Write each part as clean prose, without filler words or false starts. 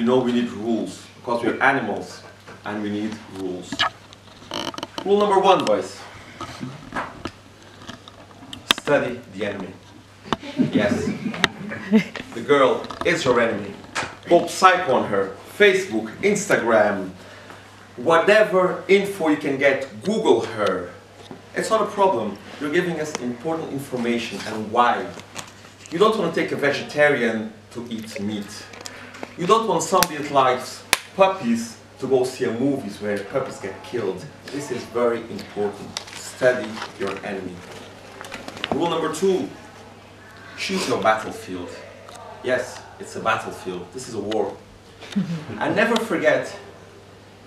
we know we need rules, because we're animals, and we need rules. Rule number 1, boys. Study the enemy. Yes. The girl is your enemy. Go psycho on her. Facebook, Instagram, whatever info you can get, Google her. It's not a problem. You're giving us important information, and why. You don't want to take a vegetarian to eat meat. You don't want somebody that likes puppies to go see a movies where puppies get killed. This is very important. Study your enemy. Rule number 2, choose your battlefield. Yes, it's a battlefield. This is a war. And never forget,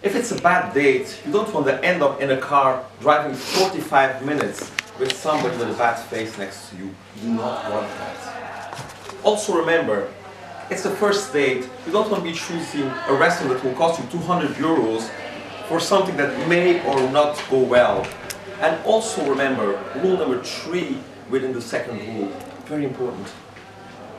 if it's a bad date, you don't want to end up in a car driving 45 minutes with somebody with a bad face next to you. You do not want that. Also remember, it's the first date. You don't want to be choosing a restaurant that will cost you 200 euros for something that may or not go well. And also remember, rule number 3 within the second rule, very important.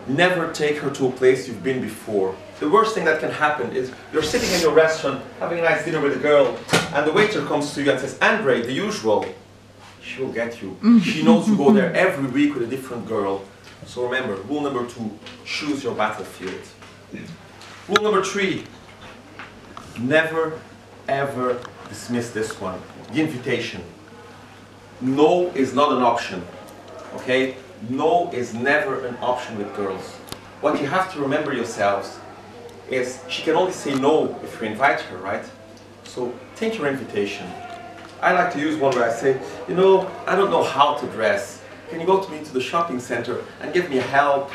Never take her to a place you've been before. The worst thing that can happen is you're sitting in your restaurant, having a nice dinner with a girl, and the waiter comes to you and says, Andre, the usual. She will get you. She knows you go there every week with a different girl. So remember, rule number 2, choose your battlefield. Rule number 3, never ever dismiss this one. The invitation. No is not an option. Okay? No is never an option with girls. What you have to remember yourselves is she can only say no if you invite her, right? So take your invitation. I like to use one where I say, you know, I don't know how to dress. Can you go to me to the shopping center and give me help?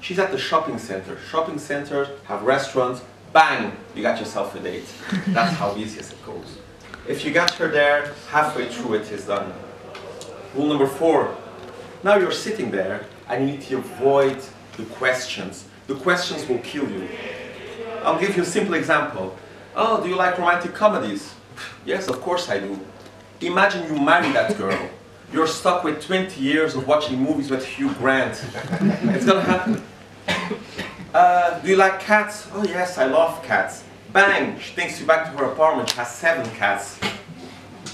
She's at the shopping center. Shopping centers have restaurants. Bang! You got yourself a date. That's how easy as it goes. If you got her there, halfway through it is done. Rule number 4. Now you're sitting there and you need to avoid the questions. The questions will kill you. I'll give you a simple example. Oh, do you like romantic comedies? Yes, of course I do. Imagine you marry that girl. You're stuck with 20 years of watching movies with Hugh Grant. It's gonna happen. Do you like cats? Oh yes, I love cats. Bang! She takes you back to her apartment, she has 7 cats.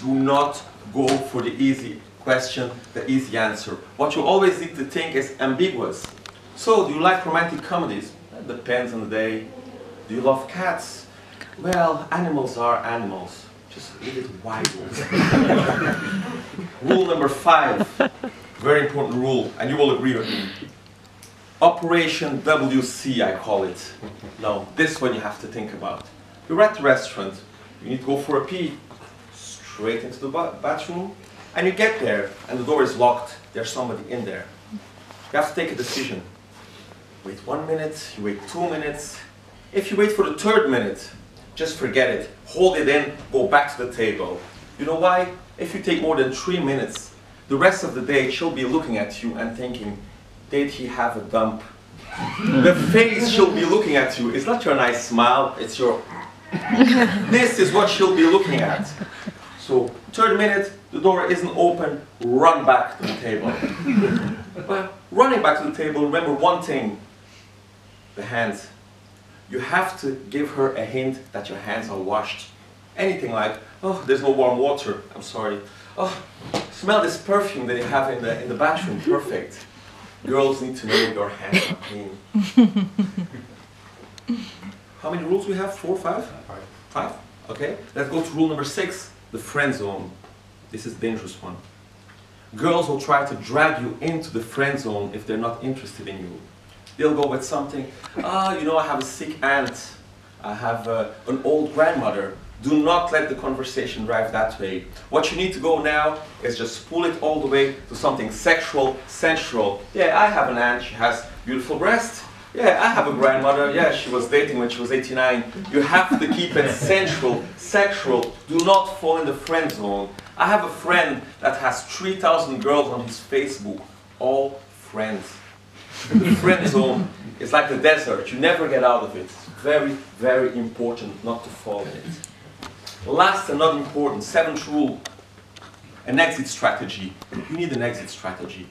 Do not go for the easy question, the easy answer. What you always need to think is ambiguous. So, do you like romantic comedies? That depends on the day. Do you love cats? Well, animals are animals. Just leave it wide open. Rule number 5, very important rule, and you will agree with me. Operation WC, I call it. Now, this one you have to think about. You're at the restaurant, you need to go for a pee, straight into the bathroom, and you get there, and the door is locked, there's somebody in there. You have to take a decision. Wait 1 minute, you wait 2 minutes. If you wait for the 3rd minute, just forget it. Hold it in, go back to the table. You know why? If you take more than 3 minutes, the rest of the day she'll be looking at you and thinking, did he have a dump? The face she'll be looking at you is not your nice smile, it's your... This is what she'll be looking at. So, 3rd minute, the door isn't open, run back to the table. Well, running back to the table, remember one thing. The hands. You have to give her a hint that your hands are washed. Anything like, oh, there's no warm water, I'm sorry. Oh, smell this perfume that you have in the bathroom, perfect. Girls need to know your hands are clean. How many rules we have? 4, 5? 5? Okay, let's go to rule number 6, the friend zone. This is a dangerous one. Girls will try to drag you into the friend zone if they're not interested in you. They'll go with something, you know, I have a sick aunt, I have an old grandmother. Do not let the conversation drive that way. What you need to go now is just pull it all the way to something sexual, sensual. Yeah, I have an aunt, she has beautiful breasts. Yeah, I have a grandmother, yeah, she was dating when she was 89. You have to keep it sensual, sexual. Do not fall in the friend zone. I have a friend that has 3,000 girls on his Facebook, all friends. The friend zone is like the desert, you never get out of it. It's very, very important not to fall in it. Last and not important, 7th rule, an exit strategy. You need an exit strategy.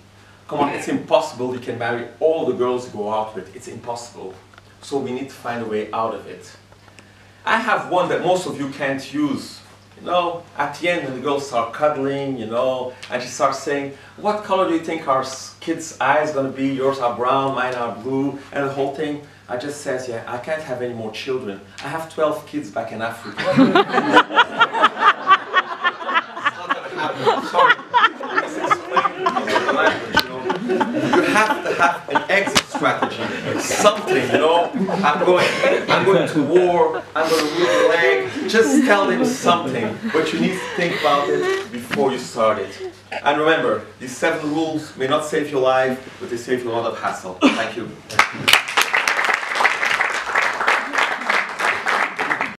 Come on, it's impossible you can marry all the girls you go out with. It's impossible. So we need to find a way out of it. I have one that most of you can't use. You know, at the end when the girls start cuddling, you know, and she starts saying, what color do you think our kids' eyes gonna be? Yours are brown, mine are blue, and the whole thing. I just says, yeah, I can't have any more children. I have 12 kids back in Africa. It's not gonna happen. Sorry. Let's explain the language, you know. You have to have an exit strategy. Something, you know. I'm going to war, I'm going to move the leg. Just tell them something. But you need to think about it before you start it. And remember, these 7 rules may not save your life, but they save you a lot of hassle. Thank you.